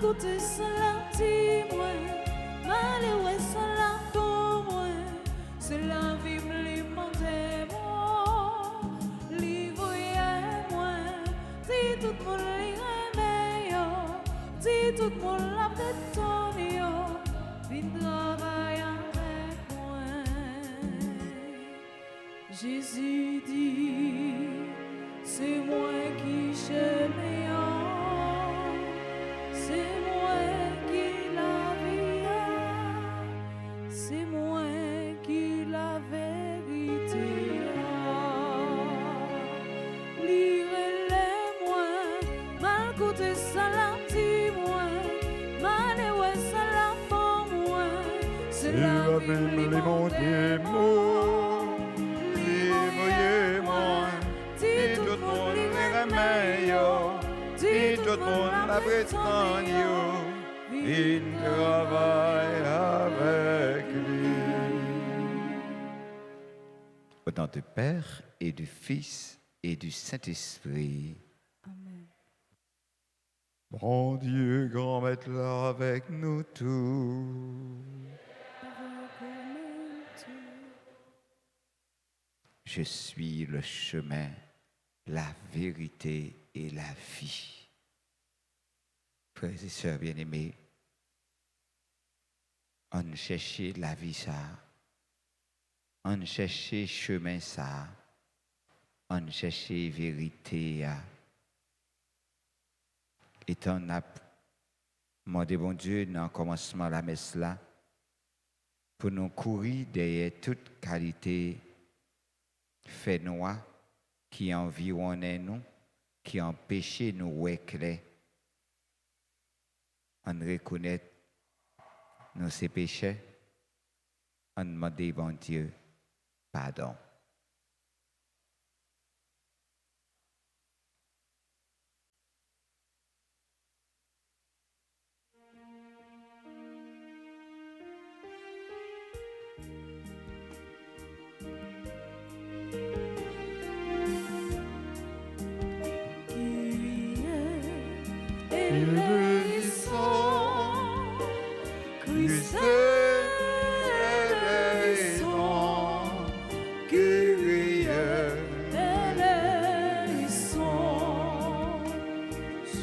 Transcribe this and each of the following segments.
côté cela dis-moi, malheureux cela pour moi, c'est la vie me l'immonde moi, livre-moi, dis tout le monde l'irrémeilleur, dis tout le monde la bétonne, viens travailler avec moi. Jésus dit, c'est moi qui j'aime. C'est moi qui la vie, c'est moi qui la vérité. Lire-les-moi, mal côté ça la dis-moi, malheureux ça la pour moi, c'est la vie me les mots, livre-moi, dis tout le monde les meilleur. Si tout le monde la Bretagne, il travaille avec lui. Au nom du Père et du Fils et du Saint-Esprit. Amen. Bon Dieu, grand maître là avec nous tous. Je suis le chemin, la vérité et la vie. Frères et sœurs bien-aimés, on cherchait la vie ça, on cherchait chemin ça, on cherchait vérité. Et on a demandé bon Dieu dans le commencement de la messe là, pour nous courir derrière toute qualité fait noir qui environnait nous, qui empêchait nous ouais clair. On reconnaît nos péchés, on demande bon Dieu pardon.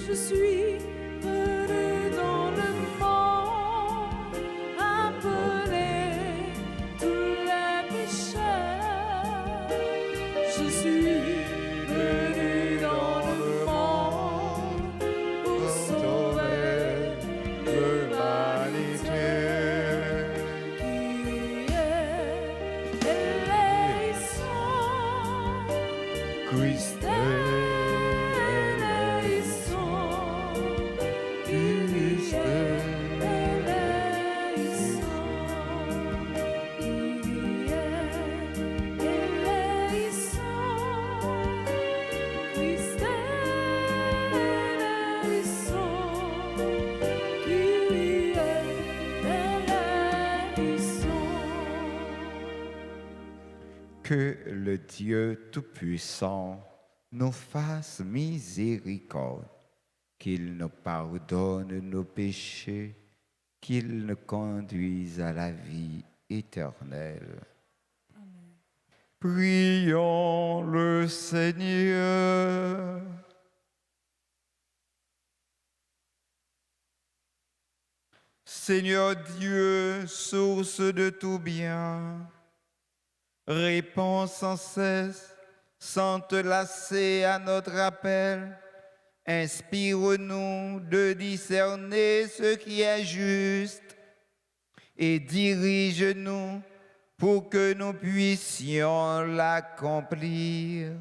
Je suis venu dans le monde, appelé tous les pécheurs. Je suis venu dans le monde pour sauver l'humanité. Qui est éleison, Christ Que le Dieu Tout-Puissant nous fasse miséricorde, qu'il nous pardonne nos péchés, qu'il nous conduise à la vie éternelle. Amen. Prions le Seigneur. Seigneur Dieu, source de tout bien, réponds sans cesse, sans te lasser à notre appel. Inspire-nous de discerner ce qui est juste et dirige-nous pour que nous puissions l'accomplir.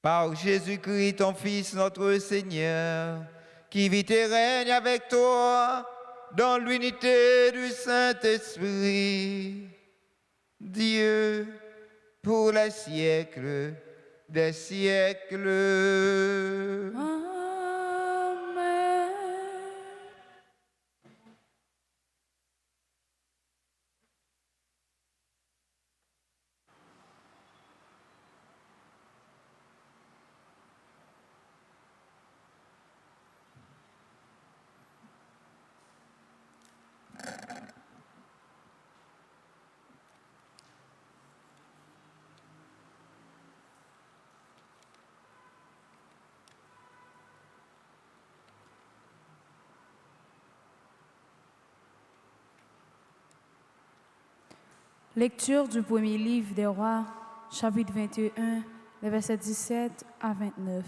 Par Jésus-Christ, ton Fils, notre Seigneur, qui vit et règne avec toi dans l'unité du Saint-Esprit, Dieu, pour les siècles des siècles. Amen. Lecture du premier livre des Rois, chapitre 21, les versets 17 à 29.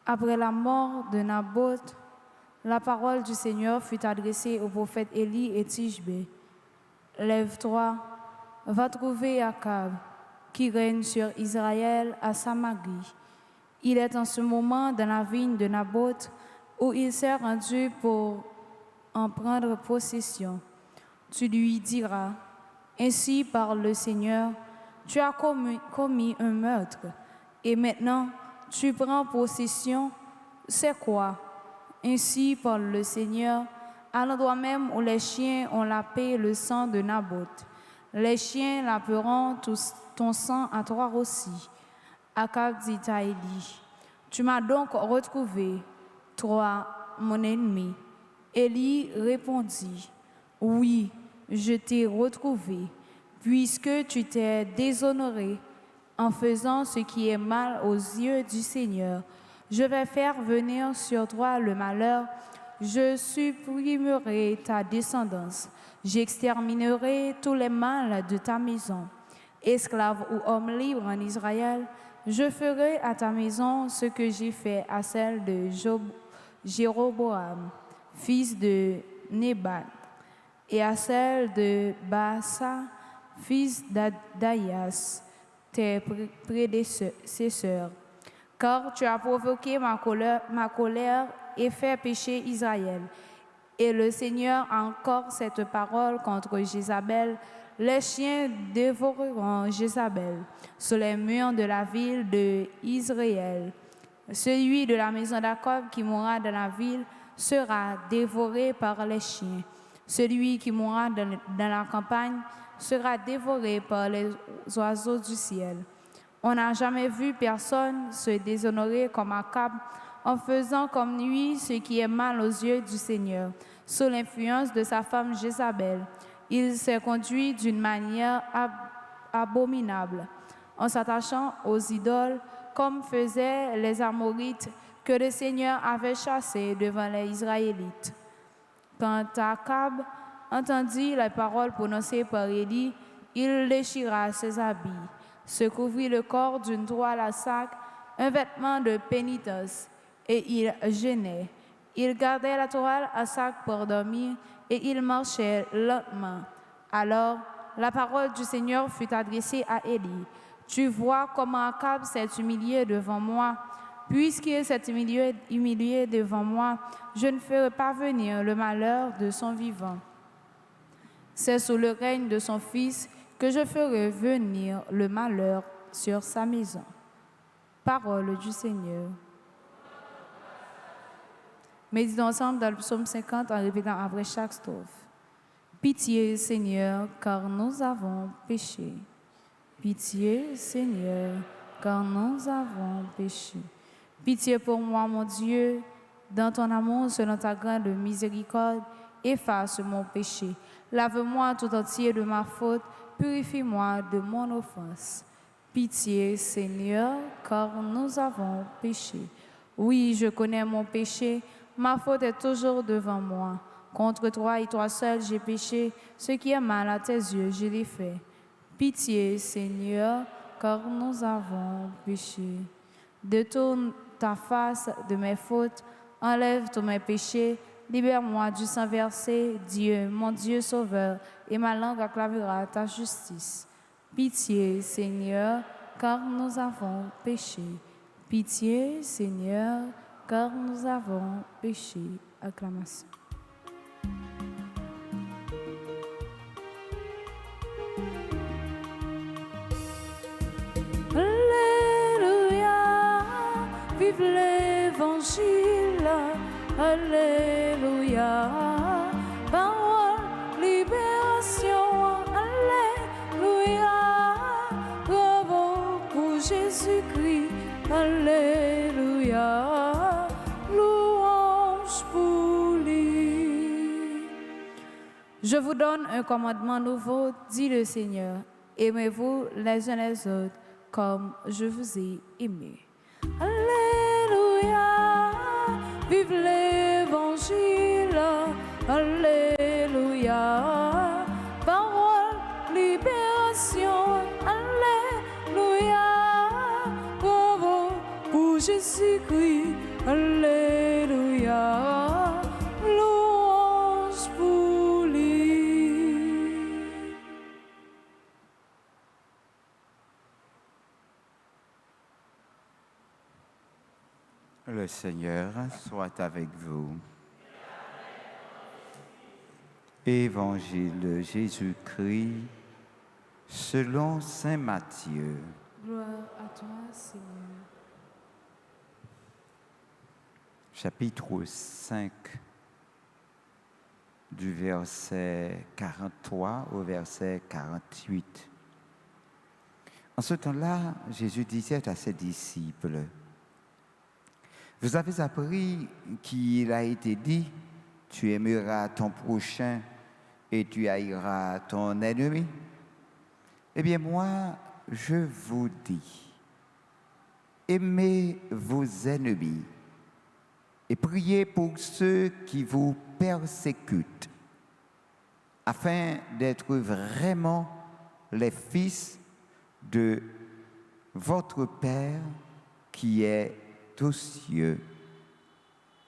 Après la mort de Naboth, la parole du Seigneur fut adressée au prophète Élie et Tishbé. Lève-toi, va trouver Akab, qui règne sur Israël à Samarie. Il est en ce moment dans la vigne de Naboth, où il s'est rendu pour en prendre possession. Tu lui diras, ainsi parle le Seigneur, tu as commis un meurtre, et maintenant tu prends possession. C'est quoi? Ainsi parle le Seigneur, à l'endroit même où les chiens ont lapé le sang de Naboth. Les chiens laperont ton sang à toi aussi. Akab dit à Élie, tu m'as donc retrouvé, toi, mon ennemi. Élie répondit, oui, je t'ai retrouvé, puisque tu t'es déshonoré en faisant ce qui est mal aux yeux du Seigneur. Je vais faire venir sur toi le malheur, je supprimerai ta descendance, j'exterminerai tous les mâles de ta maison. Esclave ou homme libre en Israël, je ferai à ta maison ce que j'ai fait à celle de Jéroboam, fils de Nébat, et à celle de Baasa, fils d'Aïas, tes prédécesseurs. Car tu as provoqué ma colère et fait pécher Israël. Et le Seigneur a encore cette parole contre Jézabel. Les chiens dévoreront Jézabel sur les murs de la ville de Israël. Celui de la maison d'Jacob qui mourra dans la ville sera dévoré par les chiens. Celui qui mourra dans la campagne sera dévoré par les oiseaux du ciel. On n'a jamais vu personne se déshonorer comme Akab en faisant comme lui ce qui est mal aux yeux du Seigneur. Sous l'influence de sa femme Jézabel, il s'est conduit d'une manière abominable, en s'attachant aux idoles comme faisaient les Amorites que le Seigneur avait chassés devant les Israélites. Quand Akab entendit les paroles prononcées par Élie, il déchira ses habits, se couvrit le corps d'une toile à sac, un vêtement de pénitence, et il jeûnait. Il gardait la toile à sac pour dormir, et il marchait lentement. Alors, la parole du Seigneur fut adressée à Élie. Tu vois comment Akab s'est humilié devant moi. Puisqu'il s'est humilié devant moi, je ne ferai pas venir le malheur de son vivant. C'est sous le règne de son fils que je ferai venir le malheur sur sa maison. Parole du Seigneur. Méditons ensemble dans le psaume 50 en répétant après chaque strophe. Pitié, Seigneur, car nous avons péché. Pitié, Seigneur, car nous avons péché. Pitié pour moi, mon Dieu, dans ton amour, selon ta grande miséricorde, efface mon péché. Lave-moi tout entier de ma faute, purifie-moi de mon offense. Pitié, Seigneur, car nous avons péché. Oui, je connais mon péché, ma faute est toujours devant moi. Contre toi et toi seul, j'ai péché, ce qui est mal à tes yeux, je l'ai fait. Pitié, Seigneur, car nous avons péché. Détourne ta face de mes fautes, enlève tous mes péchés, libère-moi du sang versé, Dieu, mon Dieu sauveur, et ma langue acclamera ta justice. Pitié, Seigneur, car nous avons péché. Pitié, Seigneur, car nous avons péché. Acclamation. Vive l'Évangile, Alléluia. Parole, libération, Alléluia. Bravo pour Jésus-Christ, Alléluia. Louange pour lui. Je vous donne un commandement nouveau, dit le Seigneur. Aimez-vous les uns les autres comme je vous ai aimés. Alléluia, vive l'Évangile, Alléluia. Jésus-Christ, Alléluia, louange pour lui. Le Seigneur soit avec vous. Évangile de Jésus-Christ selon saint Matthieu. Gloire à toi, Seigneur. Chapitre 5, du verset 43 au verset 48. En ce temps-là, Jésus disait à ses disciples, « Vous avez appris qu'il a été dit, tu aimeras ton prochain et tu haïras ton ennemi. Eh bien, moi, je vous dis, aimez vos ennemis et priez pour ceux qui vous persécutent, afin d'être vraiment les fils de votre Père qui est aux cieux.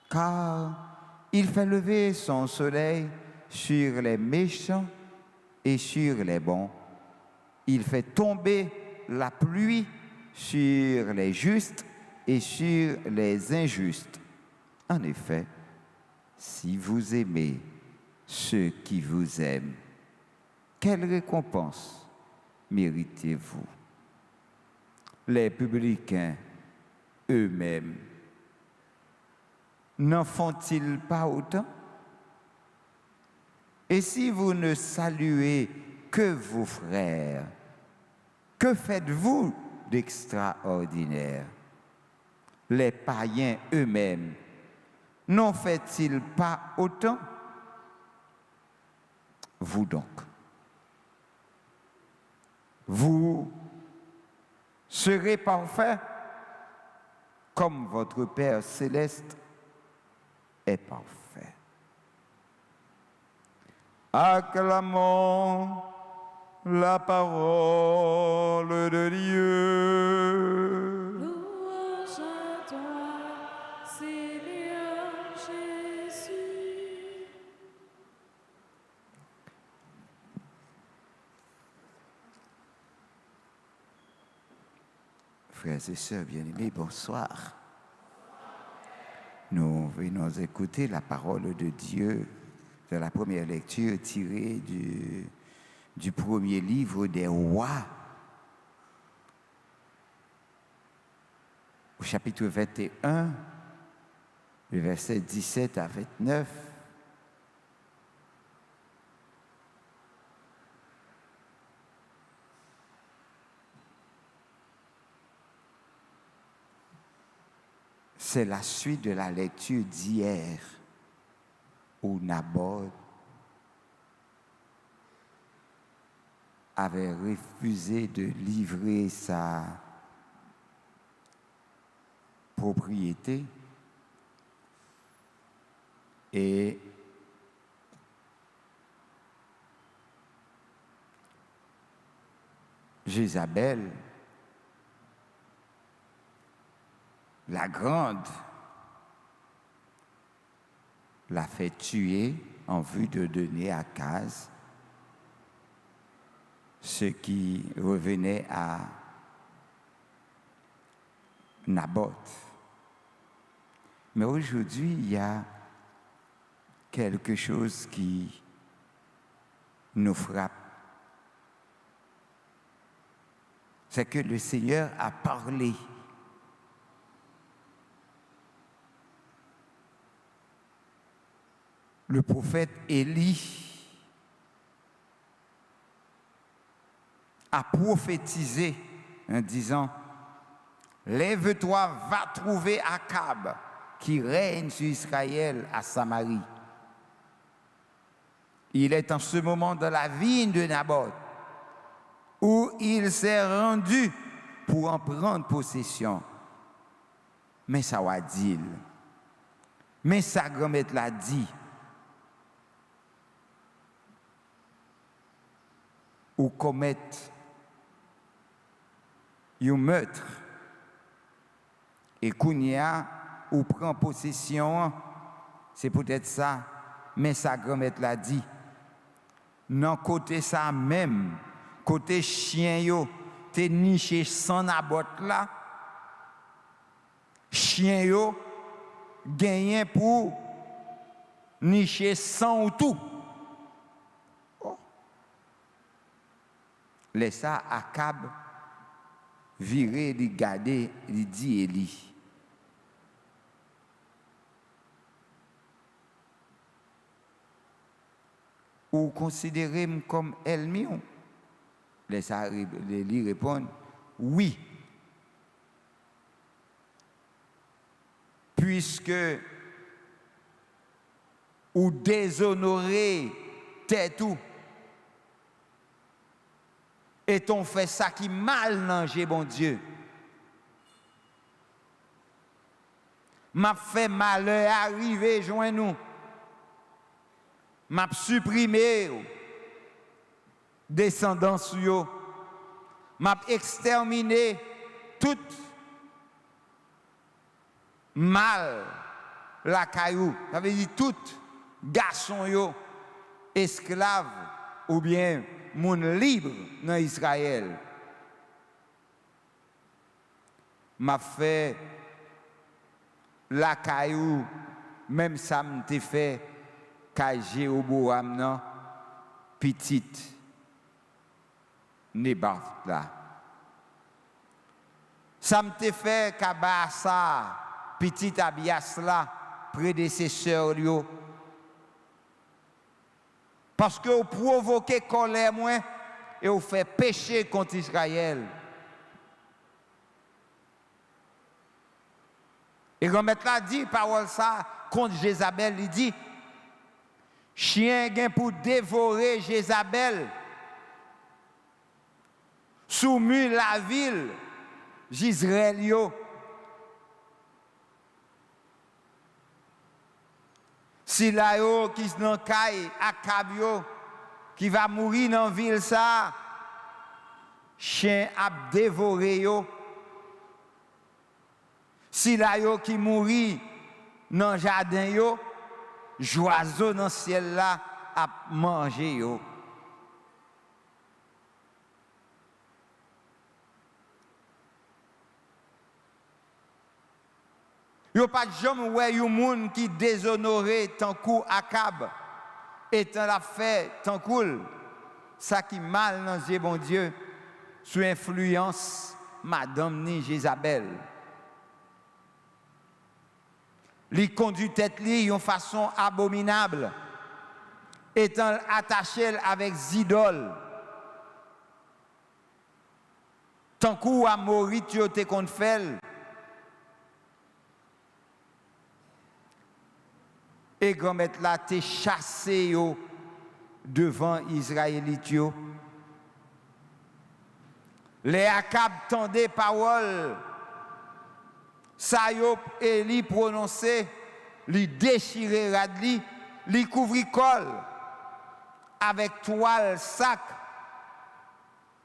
Car il fait lever son soleil sur les méchants et sur les bons. Il fait tomber la pluie sur les justes et sur les injustes. En effet, si vous aimez ceux qui vous aiment, quelle récompense méritez-vous? Les publicains eux-mêmes n'en font-ils pas autant? Et si vous ne saluez que vos frères, que faites-vous d'extraordinaire? Les païens eux-mêmes n'en fait-ils pas autant? Vous donc, vous serez parfaits comme votre Père céleste est parfait. Acclamons la parole de Dieu. Louange à toi, Seigneur Jésus. Frères et sœurs bien-aimés, bonsoir. Nous venons écouter la parole de Dieu de la première lecture tirée du premier livre des rois, au chapitre 21, le verset 17 à 29. C'est la suite de la lecture d'hier où Naboth avait refusé de livrer sa propriété et Jézabel, la grande, l'a fait tuer en vue de donner à Akaz ce qui revenait à Naboth. Mais aujourd'hui, il y a quelque chose qui nous frappe. C'est que le Seigneur a parlé. Le prophète Élie a prophétisé en disant « Lève-toi, va trouver Akab qui règne sur Israël à Samarie. Il est en ce moment dans la vigne de Naboth où il s'est rendu pour en prendre possession. Mais ça va dire, mais sa grand-mère l'a dit, ou commettre un meurtre Et Kounia, ou prend possession, c'est peut-être ça, mais sa grand-mère l'a dit. Non, côté ça même, côté chien yo, t'es niché sans abot là, chien yo, gagné pour nicher sans ou tout. Oh. Laisse ça Akab virer, lui garder, lui dit Élie. Ou considérez-moi comme ennemi? Laisse ça lui répondre oui. Puisque ou déshonorer t'es tout. Et t'on fait ça qui mal nanger, bon Dieu. M'a fait malheur arriver, joins nous. M'a supprimé descendance yo. M'a exterminé tout mal la caillou. Ça veut dire tout garçon yo, esclave ou bien moun libre dans Israël. M'a fait la caillou, même ça m'te fait ka Jéroboam nan petite Nebat là. Ça m'te fait ka Baasa petite Abias là prédécesseur yo. Parce que vous provoquez colère moins et vous faites pécher contre Israël. Et comme là dit parole ça contre Jézabel, il dit chien gen pour dévorer Jézabel. Soumu la ville d'Israël yo. Si la yo qui nan kay Akab yo qui va mourir dans ville ça, chien a dévoré yo. Si la yo qui mourit dans jardin yo, joiseau dans ciel là a mangé yo. Yo pas jamais ouais yon moun qui déshonoré tant kou Akab étant la fait tant cool ça qui mal dans Dieu bon Dieu sous influence madame ni Jézabel. Li conduit tête li yon façon abominable étant attaché avec zidol. Tant kou Amorit yo te kon fait. Et grand-mère là t'es chassé yo devant Israélites yo. Les Akab tendaient parole. Ça yo et li prononcer, li déchirer radli, li couvrir col avec toile sac.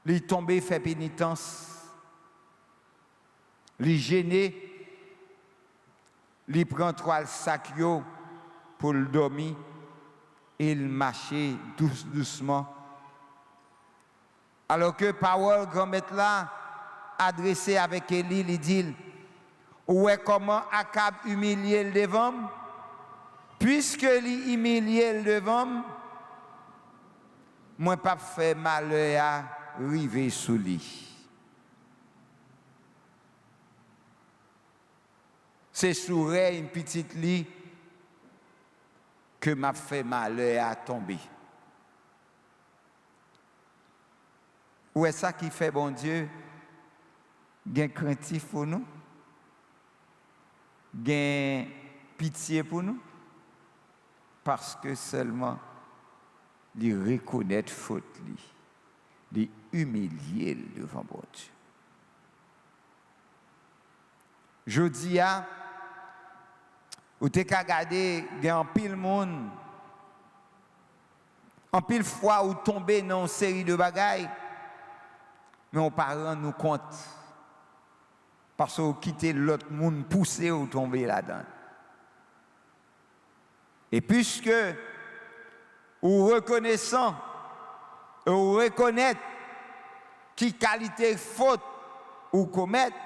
Li tomber fait pénitence. Li gêner. Li prend toile sac yo pour le dormir, il marchait doucement. Alors que parole grand-mère là, adressée avec Élie, il dit, ouais comment Akab humilié le devant, puisque il humilié le devant, moi pas fait malheur à arriver sous lui. C'est sous une petite lit que m'a fait malheur à tomber. Où est ça qui fait bon Dieu? Gain craintif pour nous? Gain pitié pour nous? Parce que seulement il reconnaît faute li, il humilier devant bon Dieu. Je dis à ou te ka gade gen en pile monde en pile fois ou tomber dans une série de bagailles mais on pas rend nous compte parce que vous quittez l'autre monde poussé ou tomber là-dedans. Et puisque vous reconnaissant, vous reconnaître qui qualité faute ou commettre,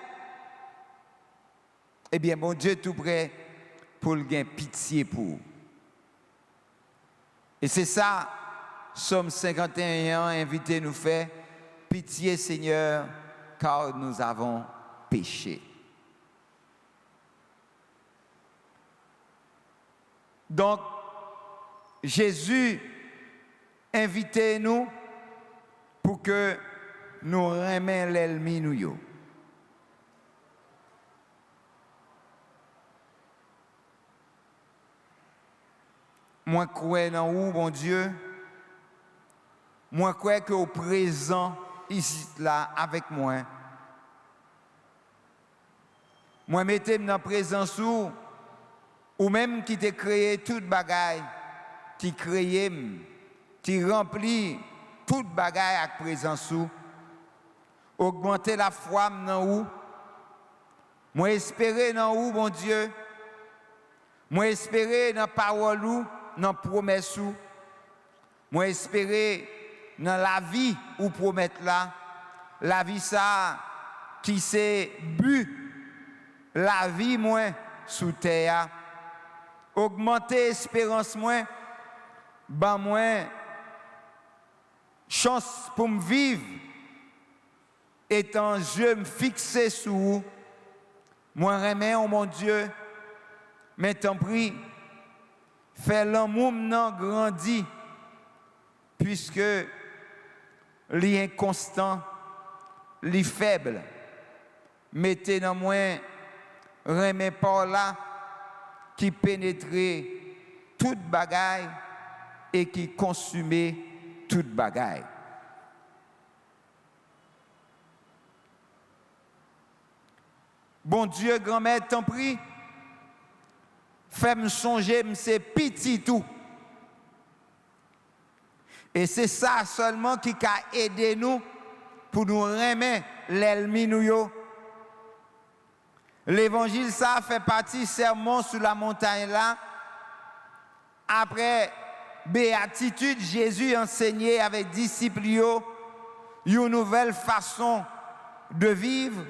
eh bien, mon Dieu tout prêt pour le gain pitié pour. Et c'est ça, Somme 51 invité nous fait, pitié Seigneur, car nous avons péché. Donc, Jésus invite nous pour que nous remettions l'ennemi nous. Moi, je crois dans vous, bon Dieu. Moi, je crois que au présent, ici, là, avec moi. Moi, mettez dans la présence ou même qui t'a créé toute bagaille, qui créé, qui remplit toute bagaille avec présence augmenter la foi dans vous. Moi, espérer dans vous, bon Dieu. Moi, espérer dans la parole ou dans la promesse ou. Moi, espérer dans la vie ou promettre là. La vie ça qui c'est but. La vie moins sous terre. Augmenter l'espérance moins. Ben moins chance pour me vivre. Étant je me fixer sur vous. Moi, remets, oh mon Dieu. Mais t'en prie, fais l'amour maintenant grandi, puisque l'inconstant, les faibles, mettez dans moi, remets par là, qui pénétrait toute bagaille et qui consumait toute bagaille. Bon Dieu, grand-mère, t'en prie, fais-moi songer, c'est petit tout. Et c'est ça seulement qui a aidé nous pour nous remettre l'ennemi nous. L'évangile, ça fait partie sermon sur la montagne là. Après béatitude, Jésus enseignait avec disciples une nouvelle façon de vivre,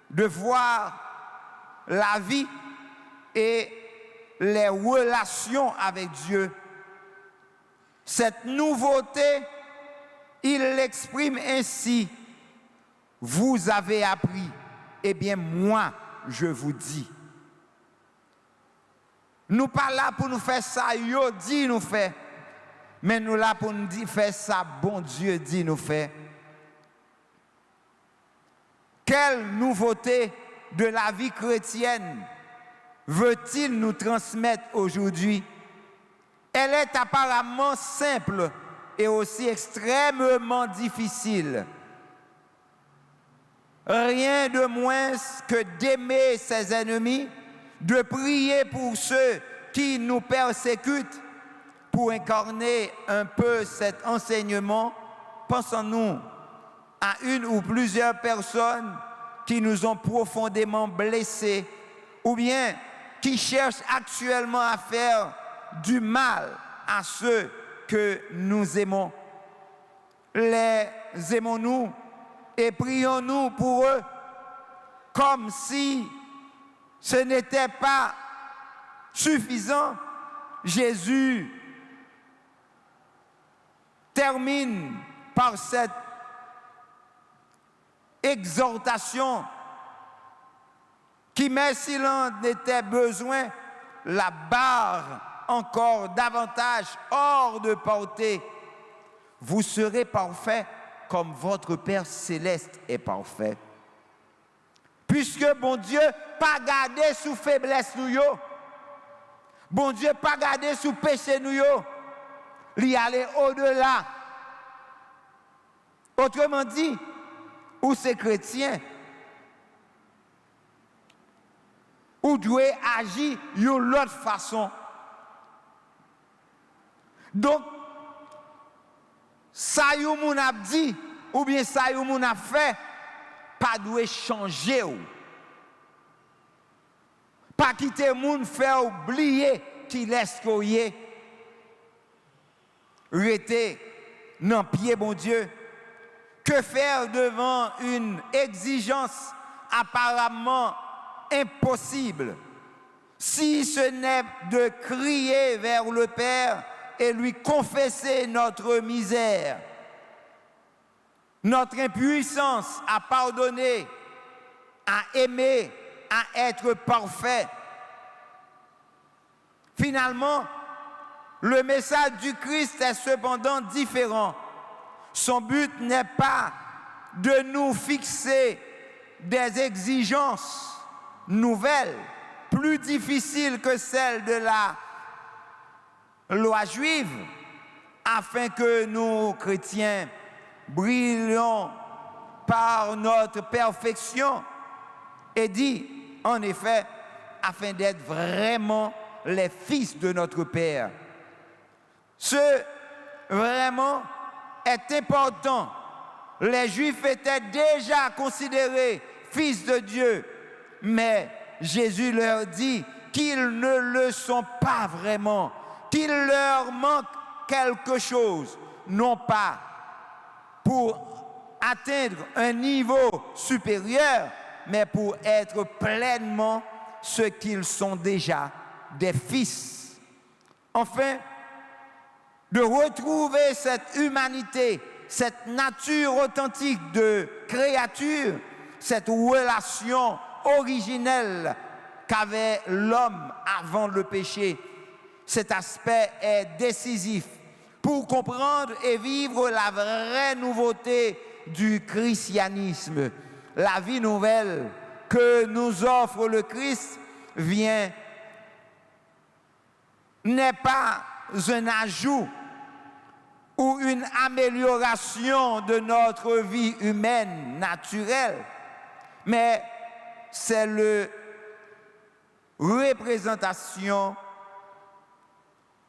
de voir la vie et les relations avec Dieu. Cette nouveauté, il l'exprime ainsi. Vous avez appris, eh bien moi, je vous dis. Nous pas là pour nous faire ça, yo dit nous fait. Mais nous là pour nous faire ça, bon Dieu dit nous fait. Quelle nouveauté de la vie chrétienne veut-il nous transmettre aujourd'hui? Elle est apparemment simple et aussi extrêmement difficile. Rien de moins que d'aimer ses ennemis, de prier pour ceux qui nous persécutent. Pour incarner un peu cet enseignement, pensons-nous à une ou plusieurs personnes qui nous ont profondément blessés ou bien qui cherchent actuellement à faire du mal à ceux que nous aimons. Les aimons-nous et prions-nous pour eux comme si ce n'était pas suffisant. Jésus termine par cette exhortation qui met, s'il en était besoin, la barre encore davantage hors de portée. Vous serez parfaits comme votre Père céleste est parfait. Puisque bon Dieu pas gardé sous faiblesse nous yo. Bon Dieu pas gardé sous péché nous yo. Il aller au-delà. Autrement dit, ou c'est chrétien, ou doit agir de l'autre façon. Donc, ça y moun a dit, ou bien ça y moun a fait, pas doit changer. Pas quitter moun faire oublier qui laisse koye. Rester dans pied bon Dieu. Que faire devant une exigence apparemment impossible, si ce n'est de crier vers le Père et lui confesser notre misère, notre impuissance à pardonner, à aimer, à être parfait. Finalement, le message du Christ est cependant différent. Son but n'est pas de nous fixer des exigences nouvelles, plus difficiles que celles de la loi juive, afin que nous, chrétiens, brillions par notre perfection, et dit, en effet, afin d'être vraiment les fils de notre Père. Ce vraiment est important. Les Juifs étaient déjà considérés fils de Dieu, mais Jésus leur dit qu'ils ne le sont pas vraiment, qu'il leur manque quelque chose, non pas pour atteindre un niveau supérieur, mais pour être pleinement ce qu'ils sont déjà, des fils. Enfin, de retrouver cette humanité, cette nature authentique de créature, cette relation originelle qu'avait l'homme avant le péché. Cet aspect est décisif pour comprendre et vivre la vraie nouveauté du christianisme. La vie nouvelle que nous offre le Christ n'est pas un ajout ou une amélioration de notre vie humaine naturelle, mais c'est la représentation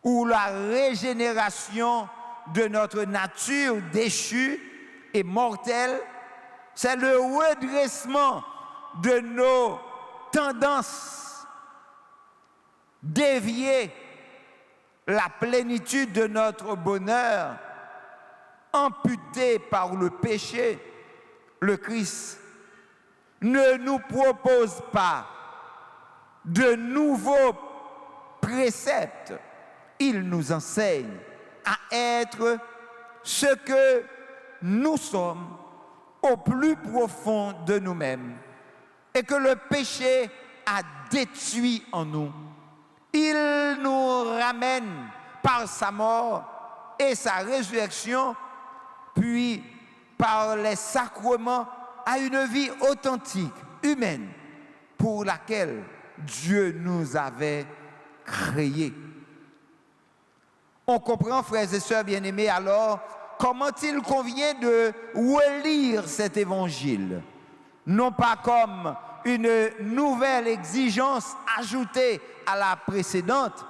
ou la régénération de notre nature déchue et mortelle. C'est le redressement de nos tendances déviées, la plénitude de notre bonheur amputée par le péché. Le Christ ne nous propose pas de nouveaux préceptes. Il nous enseigne à être ce que nous sommes au plus profond de nous-mêmes et que le péché a détruit en nous. Il nous ramène par sa mort et sa résurrection, puis par les sacrements, à une vie authentique, humaine, pour laquelle Dieu nous avait créés. On comprend, frères et sœurs bien-aimés, alors, comment il convient de relire cet évangile, non pas comme une nouvelle exigence ajoutée à la précédente,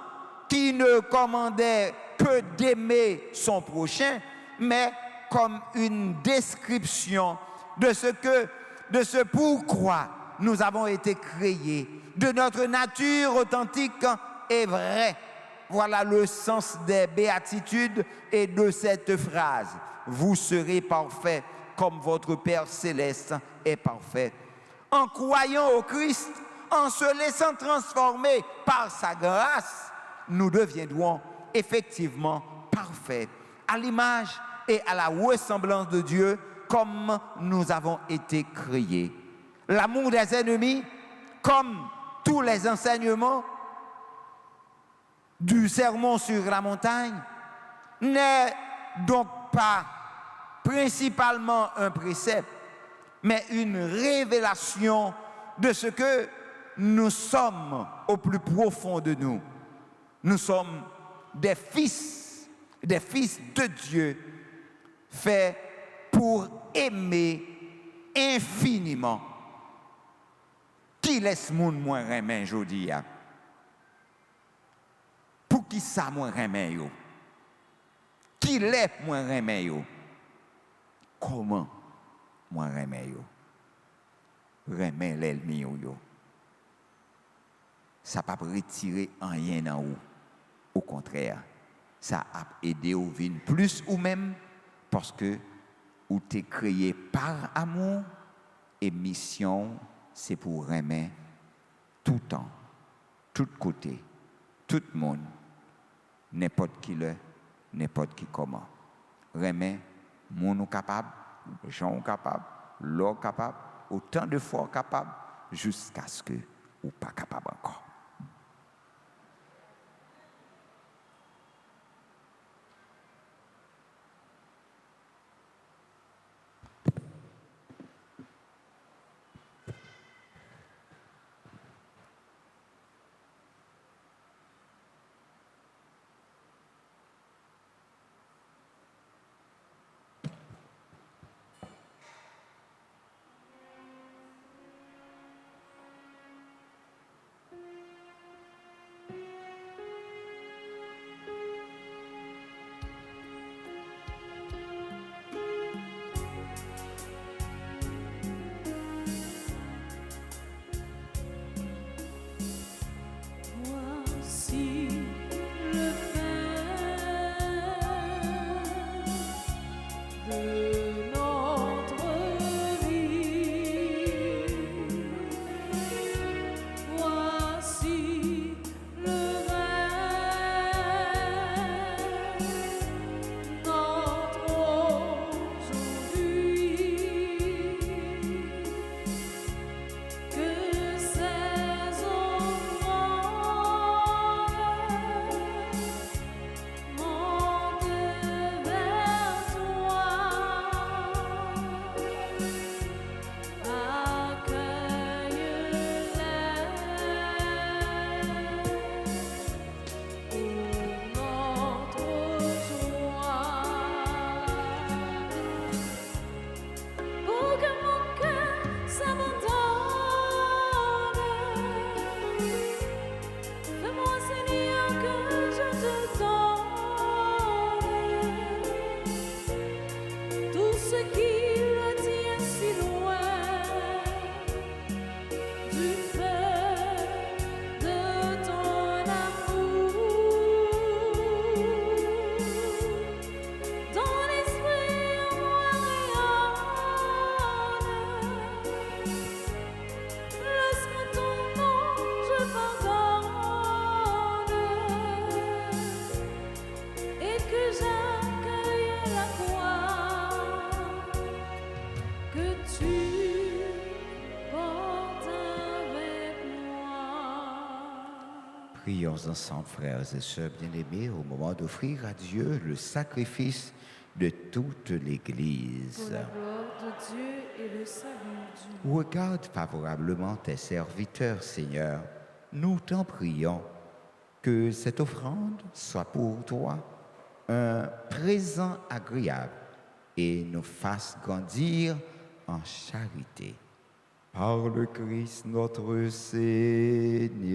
qui ne commandait que d'aimer son prochain, mais comme une description de ce pourquoi nous avons été créés, de notre nature authentique et vraie. Voilà le sens des béatitudes et de cette phrase. Vous serez parfaits comme votre Père céleste est parfait. En croyant au Christ, en se laissant transformer par sa grâce, nous deviendrons effectivement parfaits, à l'image et à la ressemblance de Dieu, comme nous avons été créés. L'amour des ennemis, comme tous les enseignements du sermon sur la montagne, n'est donc pas principalement un précepte, mais une révélation de ce que nous sommes au plus profond de nous. Nous sommes des fils de Dieu, faits pour aimer infiniment. Qui laisse moun moins remen jodi a? Pour qui ça moins remen yo? Qui laisse moins remen yo? Comment moins remen yo? Remen l'ennemi yo. ça n'a pas retiré rien en vous. Au contraire, ça a aidé au vivre plus ou même parce que vous êtes créé par amour et mission, c'est pour aimer tout temps, tout côté, tout le monde, n'importe qui le, n'importe qui comment. Aimer, monde capable, gens capables, l'eau capable, autant de fois capable, jusqu'à ce que ou pas capable encore. Prions ensemble, frères et sœurs bien-aimés, au moment d'offrir à Dieu le sacrifice de toute l'Église. Pour la gloire de Dieu et le salut du monde. Regarde favorablement tes serviteurs, Seigneur. Nous t'en prions que cette offrande soit pour toi un présent agréable et nous fasse grandir en charité. Par le Christ notre Seigneur.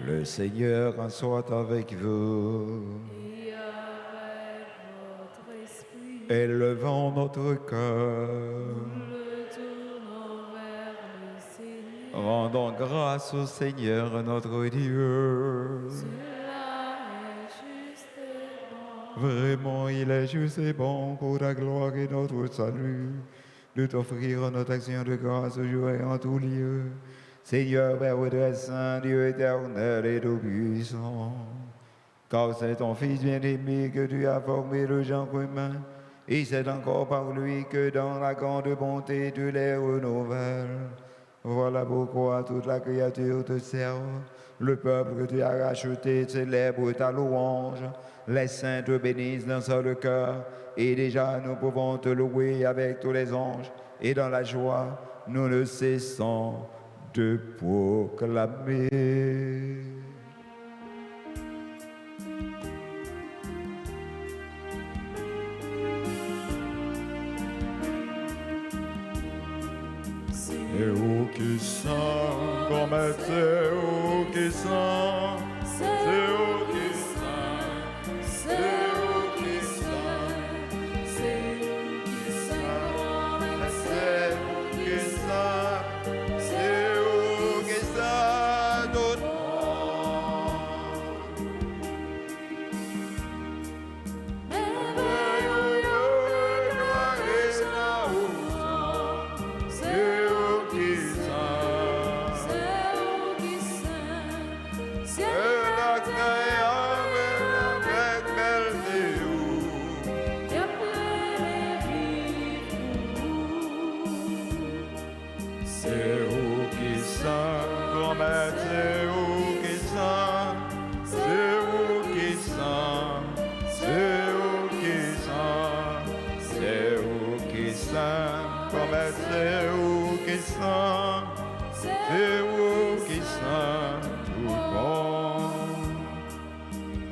Le Seigneur soit avec vous. Et avec votre esprit, Élevons notre cœur. le tournons vers le Seigneur. Rendons grâce au Seigneur notre Dieu. Cela est juste et bon. Vraiment, il est juste et bon pour ta gloire et notre salut de t'offrir notre action de grâce au jour et en tout lieu. Seigneur, Père très saint, Dieu éternel et tout-puissant, car c'est ton Fils bien-aimé que tu as formé le genre humain, et c'est encore par lui que dans la grande bonté tu les renouvelles. Voilà pourquoi toute la créature te serve. Le peuple que tu as racheté célèbre ta louange. Les saints te bénissent d'un seul cœur. Et déjà nous pouvons te louer avec tous les anges. Et dans la joie, nous ne cessons de proclamer. C'est où qui sent, comme c'est où qui sent, c'est où qui sent, c'est où qui sent, c'est où qui sent, c'est où qui sent. saint, c'est vous qui saint, tout bon.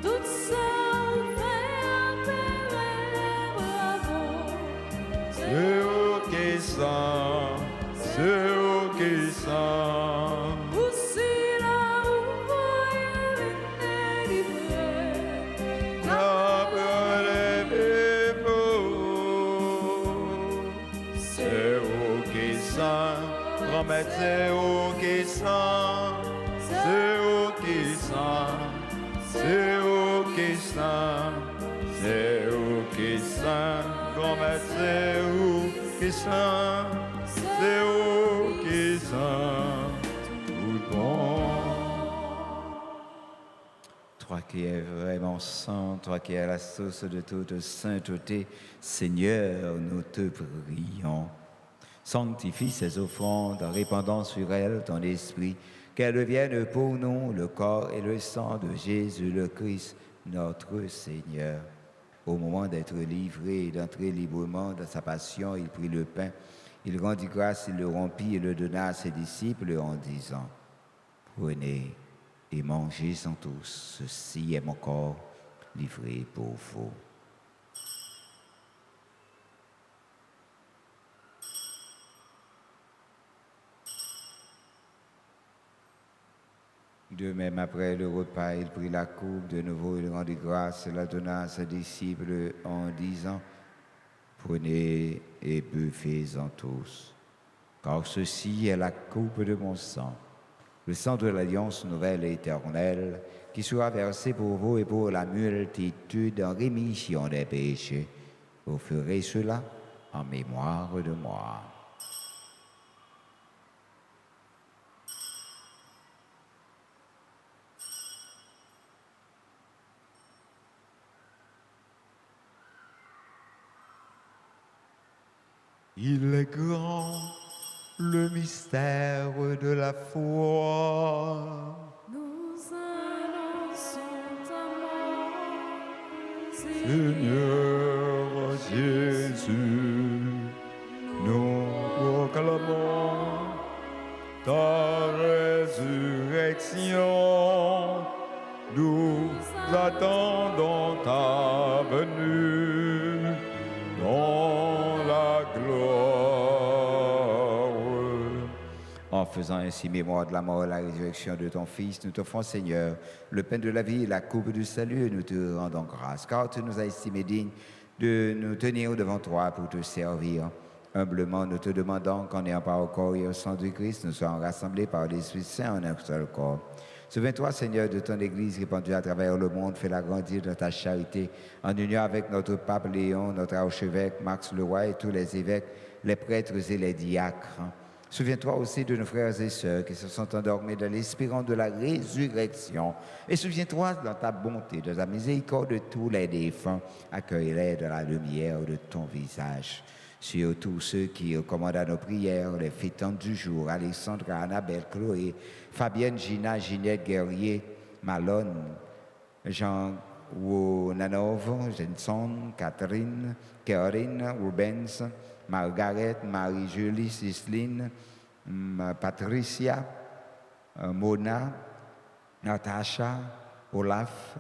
Tout ça fait appeler bravo. C'est vous qui saint, c'est vous qui saint. Aussi là où voyez délivré. Après les bébés, c'est vous qui saint, grand-mère, c'est vous qui saint, c'est vous qui saint, c'est vous qui saint, c'est vous qui saint, grand-mère, c'est vous qui saint, c'est vous qui saint, tout bon. Toi qui es vraiment saint, toi qui es la source de toute sainteté, Seigneur, nous te prions. Sanctifie ces offrandes en répandant sur elles ton esprit, qu'elles deviennent pour nous le corps et le sang de Jésus le Christ, notre Seigneur. Au moment d'être livré et d'entrer librement dans sa passion, il prit le pain, il rendit grâce, il le rompit et le donna à ses disciples en disant, « Prenez et mangez-en tous, ceci est mon corps livré pour vous. » De même, après le repas, il prit la coupe de nouveau, il rendit grâce et la donna à ses disciples en disant, « Prenez et buvez-en tous, car ceci est la coupe de mon sang, le sang de l'alliance nouvelle et éternelle, qui sera versé pour vous et pour la multitude en rémission des péchés. Vous ferez cela en mémoire de moi. » Il est grand, le mystère de la foi. Nous annonçons ta mort, Seigneur Jésus, nous proclamons ta résurrection. Nous attendons ta venue dans la gloire. En faisant ainsi mémoire de la mort et la résurrection de ton Fils, nous t'offrons, Seigneur, le pain de la vie et la coupe du salut, et nous te rendons grâce, car tu nous as estimés dignes de nous tenir devant toi pour te servir. Humblement, nous te demandons qu'en ayant part au corps et au sang du Christ, nous soyons rassemblés par l'Esprit Saint en un seul corps. Souviens-toi, Seigneur, de ton Église répandue à travers le monde, fais-la grandir dans ta charité, en union avec notre pape Léon, notre archevêque Max Leroy et tous les évêques, les prêtres et les diacres. Souviens-toi aussi de nos frères et sœurs qui se sont endormis dans l'espérance de la résurrection. Et souviens-toi dans ta bonté, de ta miséricorde de tous les défunts. Accueille-les dans la lumière de ton visage. Sur tous ceux qui recommandent à nos prières, les fêtantes du jour, Alexandra, Annabelle, Chloé, Fabienne, Gina, Ginette, Guerrier, Malone, Jean Nanov, Jenson, Catherine, Caroline, Rubens, Margaret, Marie-Julie, Cicelyne, Patricia, Mona, Natasha, Olaf,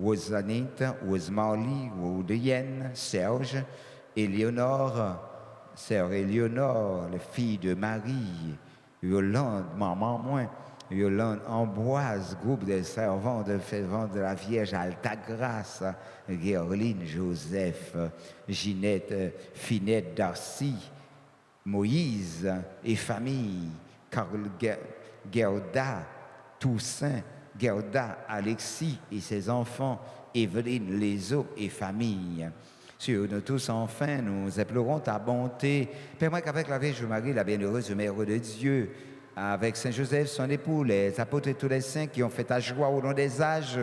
Rosanite, Rosemary, Rodienne, Serge, Éléonore, sœur Éléonore, la fille de Marie, Yolande, maman moins, Yolande Ambroise, groupe des servantes de la Vierge Altagrace, Guerline, Joseph, Ginette, Finette, Darcy, Moïse et famille, Carl Gerda, Toussaint, Gerda, Alexis et ses enfants, Evelyne, Lézo et famille. Sur nous tous, enfin, nous implorons ta bonté. Permets qu'avec la Vierge Marie, la bienheureuse Mère de Dieu, avec Saint Joseph, son époux, les apôtres et tous les saints qui ont fait ta joie au long des âges,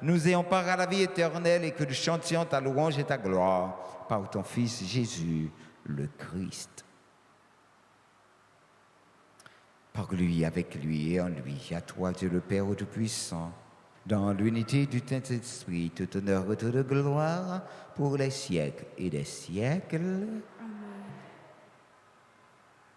nous ayons part à la vie éternelle et que nous chantions ta louange et ta gloire par ton Fils Jésus, le Christ. Par lui, avec lui et en lui, à toi, Dieu le Père Tout-Puissant, dans l'unité du Saint-Esprit, tout honneur et toute gloire pour les siècles et des siècles.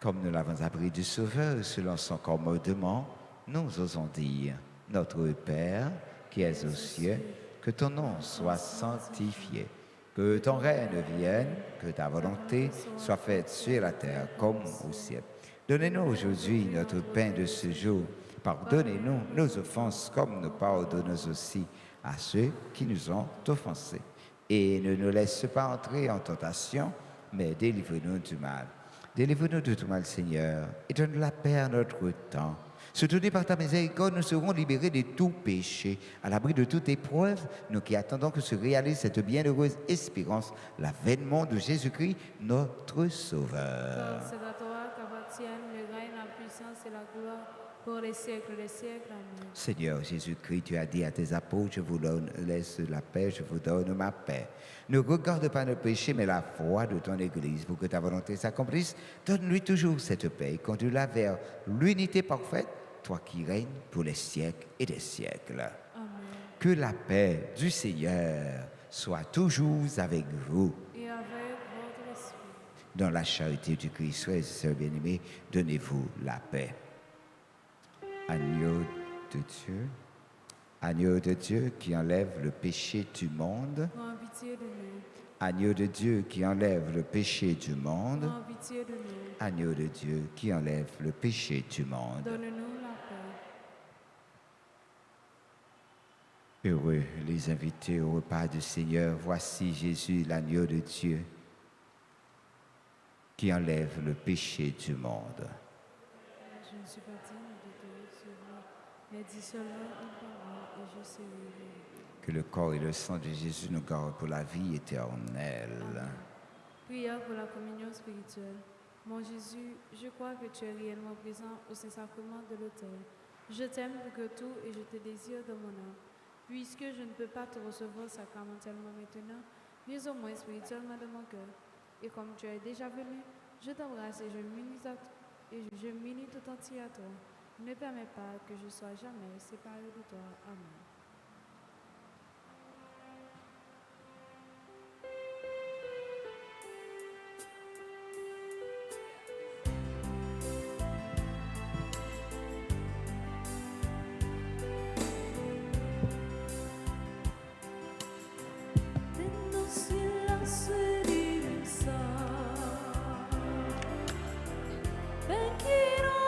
Comme nous l'avons appris du Sauveur selon son commandement, nous osons dire, notre Père qui es aux cieux, que ton nom soit sanctifié, que ton règne vienne, que ta volonté soit faite sur la terre comme au ciel. Donnez-nous aujourd'hui notre pain de ce jour. Pardonnez-nous nos offenses comme nous pardonnons aussi à ceux qui nous ont offensés. Et ne nous laisse pas entrer en tentation, mais délivre-nous du mal. Délivre-nous de tout mal, Seigneur, et donne la paix à notre temps. Soutenus par ta miséricorde, nous serons libérés de tout péché, à l'abri de toute épreuve, nous qui attendons que se réalise cette bienheureuse espérance, l'avènement de Jésus-Christ, notre Sauveur. Car c'est à toi qu'appartiennent le règne, la puissance et la gloire pour les siècles des siècles. Amen. Seigneur Jésus-Christ, tu as dit à tes apôtres, je vous laisse la paix, je vous donne ma paix. Ne regarde pas nos péchés, mais la foi de ton Église, pour que ta volonté s'accomplisse. Donne-lui toujours cette paix, conduis-la vers l'unité parfaite, toi qui règnes pour les siècles et des siècles. Amen. Que la paix du Seigneur soit toujours avec vous. Et avec votre esprit. Dans la charité du Christ, frères et sœurs bien-aimés, donnez-vous la paix. Agneau de Dieu qui enlève le péché du monde. Prends pitié de nous. Agneau de Dieu qui enlève le péché du monde. Prends pitié de nous. Agneau de Dieu qui enlève le péché du monde. Donne-nous la paix. Heureux les invités au repas du Seigneur. Voici Jésus, l'agneau de Dieu, qui enlève le péché du monde. Je ne suis pas digne de te recevoir, mais dis seulement une parole et je serai guéri. Que le corps et le sang de Jésus nous gardent pour la vie éternelle. Prière pour la communion spirituelle. Mon Jésus, je crois que tu es réellement présent au Saint-Sacrement de l'autel. Je t'aime plus que tout et je te désire de mon âme. Puisque je ne peux pas te recevoir sacramentellement maintenant, mais au moins spirituellement de mon cœur. Et comme tu es déjà venu, je t'embrasse et je m'unis tout entier à toi. Ne permets pas que je sois jamais séparé de toi. Amen. Dentro silenzio di ben che non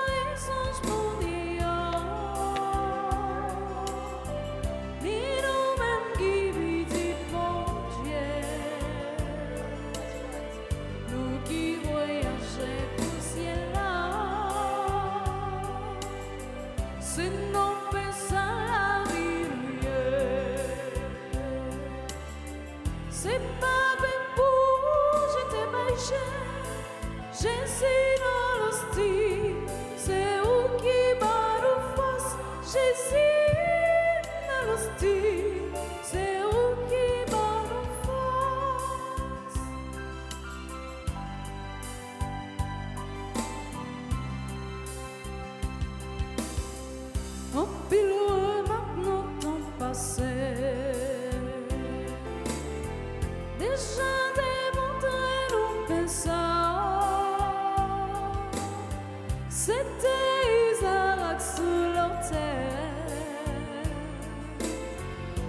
ni non même qui vit mon Dieu, nous qui voyageons pour ciel là, c'est non pensa la vie. C'est pas ben pour j'étais péché, Jésus dans l'hostie, c'est où qui bat nous face, Jésus dans l'hostie, c'est où qui bat nous face. En pile maintenant temps passé. Déjà démontré nous pensons, c'était Isaac sur l'autel,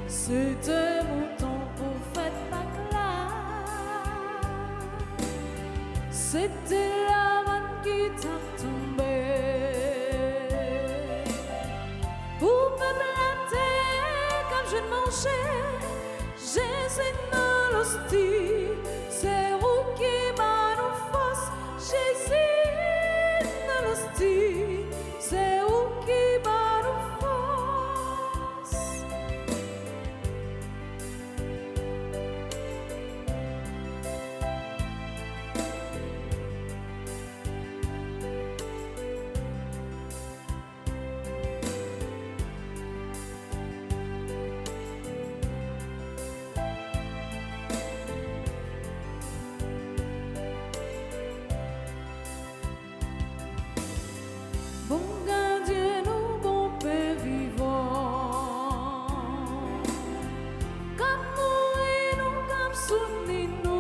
c'était mouton pour fête Pâques-là, c'était la manne qui t'a tombé, pour me planter comme je mangeais, Jésus dans l'hostie, c'est où qui m'a nous force, Jésus dans l'hostie, c'est où qui m'a nous force. Bon gardien, nous, bon Père vivant, comme nous et nous, comme soutenez nous,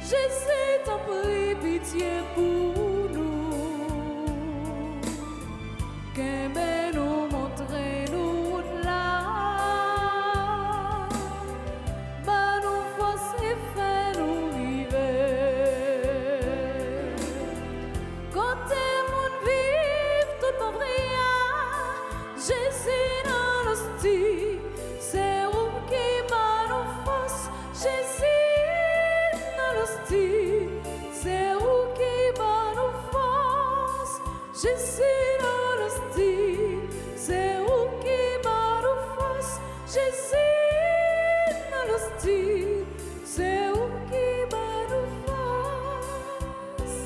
Jésus t'en prie. pitié pour nous. Qu'aimez nous, montrez-nous là. Bah nous force et fait nous vivre. Quand mon vive tout mon Jésus dans l'hostie, c'est où qui m'a nous force. Jésus dans l'hostie, c'est où qui m'a nous force. Jésus dans l'hostie, c'est où qui m'a nous force. Jésus dans l'hostie, c'est où qui m'a nous force.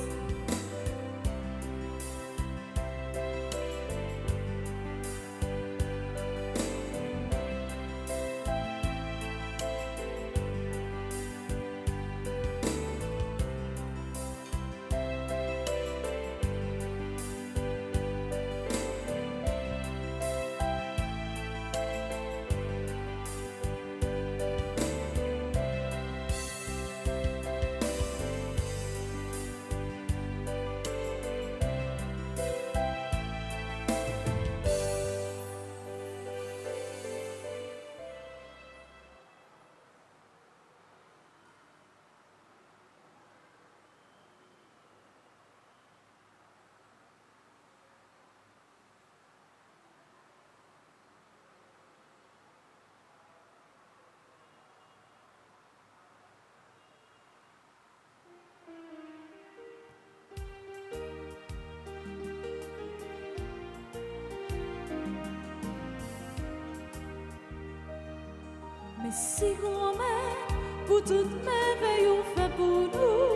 Mais si grand-mère, pour toute merveille, on fait pour nous,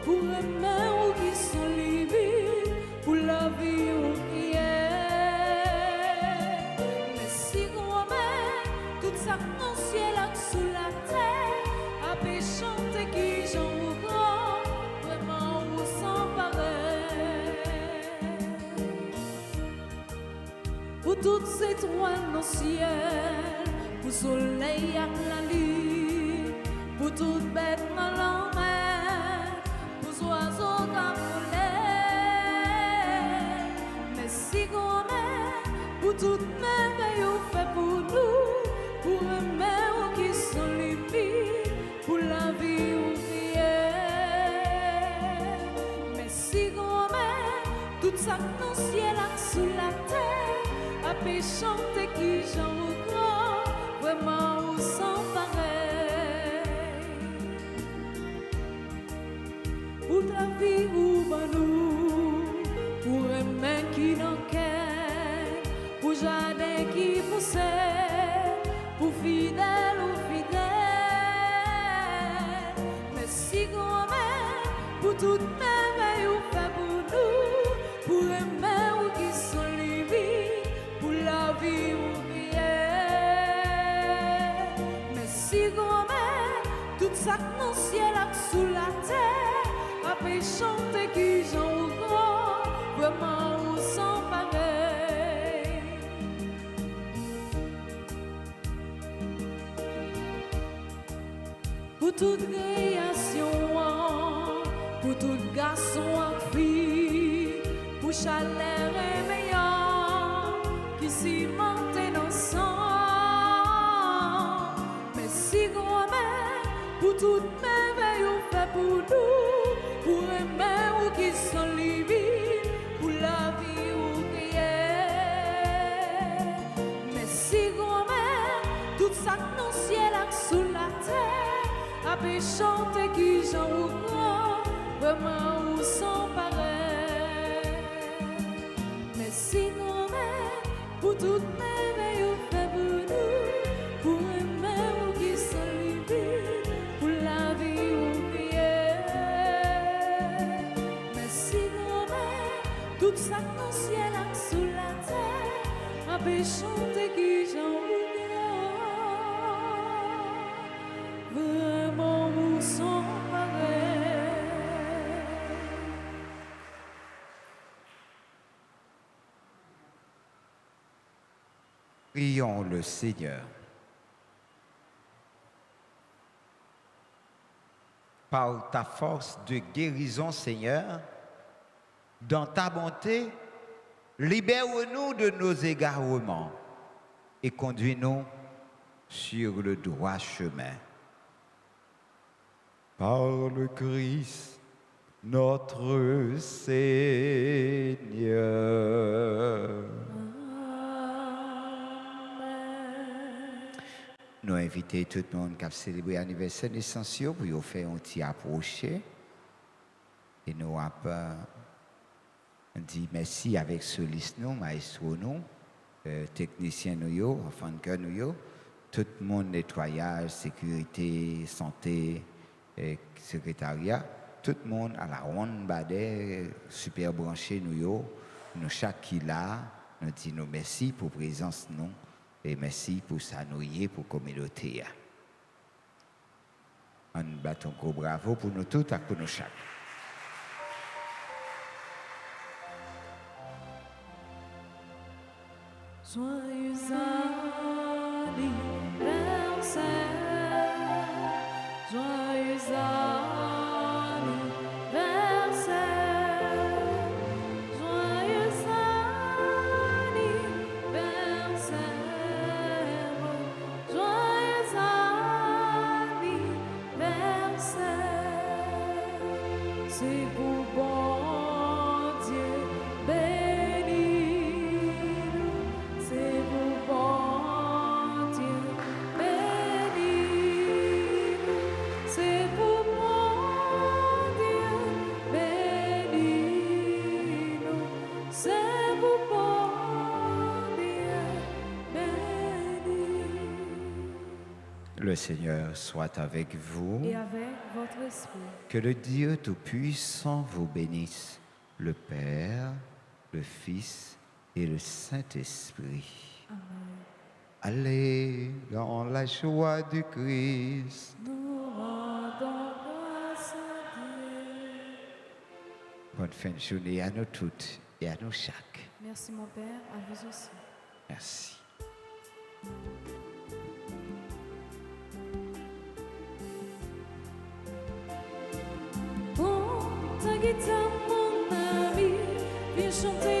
pour aimer ou qui sont libres, pour la vie ou qui est. Mais si grand-mère, tout ça dans le ciel et sous la terre, a pu chanter qui j'en ou grand, vraiment ou sans pareil. Pour toutes ces étoiles dans le ciel, pour soleil à la lune, pour toute bête dans la mer, pour oiseaux qui volent. Mais si grand-mère, pour toute merveille on fait pour nous, pour aimer ou qui sont libres, pour la vie ou prière. Mais si grand-mère, tout ça dans le ciel et sous la terre, a pu chanter qui j'en ou grand, vraiment ou sans pareil. Pour la vie ou ben nous, pour aimer qui n'en quête, pour jardin qui possède, pour fidèle ou fidèle. Mais si grand-mère, pour toute merveille ou fait pour nous, pour aimer ou qui sont libres, pour la vie ou si grand-mère, tout ça dans le ciel et sous la terre, après chanter qui j'en ou grand, vraiment ou sans pareil. Pour toute création, pour tout garçon et fille, pour chaleur et meilleur, qui s'y montent dans le sang. Si grand-mère, pour toute merveille on fait pour nous, pour aimer ou qui sont libres, pour la vie ou prière. Mais si grand-mère, tout ça dans le ciel et sous la terre, a pu chanter qui j'en ou grand, vraiment ou sans pareil. Mais si grand-mère, pour toute merveille on fait pour nous, pour aimer ou qui sont libres, pour la vie ou prière. Mais si grand-mère, tout ça dans le ciel et sous la terre, a pu chanter qui j'en ou grand, vraiment ou sans pareil. Prions le Seigneur. par ta force de guérison, Seigneur, dans ta bonté, libère-nous de nos égarements et conduis-nous sur le droit chemin. Par le Christ, notre Seigneur. Nous invitons tout le monde qui a célébré l'anniversaire d'Essentiel pour nous faire un petit approcher. Et nous avons dit merci avec ce liste, nous, maestro, nous, technicien, nous, enfants de cœur, nous, tout le monde, nettoyage, sécurité, santé, secrétariat, tout le monde à la ronde, badé, super branché, nous, chaque qui là, nous disons merci pour la présence, nous. Et merci pour ça, nous pour la communauté. Un bâton gros bravo pour nous tous et pour nous chaque. Joyeux anniversaire, joyeux anniversaire, joyeux anniversaire, joyeux anniversaire. C'est pour bon Dieu béni-nous, c'est pour bon Dieu béni-nous, c'est pour bon Dieu béni-nous, c'est pour bon Dieu béni. Le Seigneur soit avec vous. Et avec votre esprit. Que le Dieu Tout-Puissant vous bénisse, le Père, le Fils et le Saint-Esprit. Allez dans la joie du Christ. Nous rendons grâce à Dieu. Bonne fin de journée à nous toutes et à nous chaque. Merci mon Père, à vous aussi. Merci. Bon, ta guitare, mon ami, viens chanter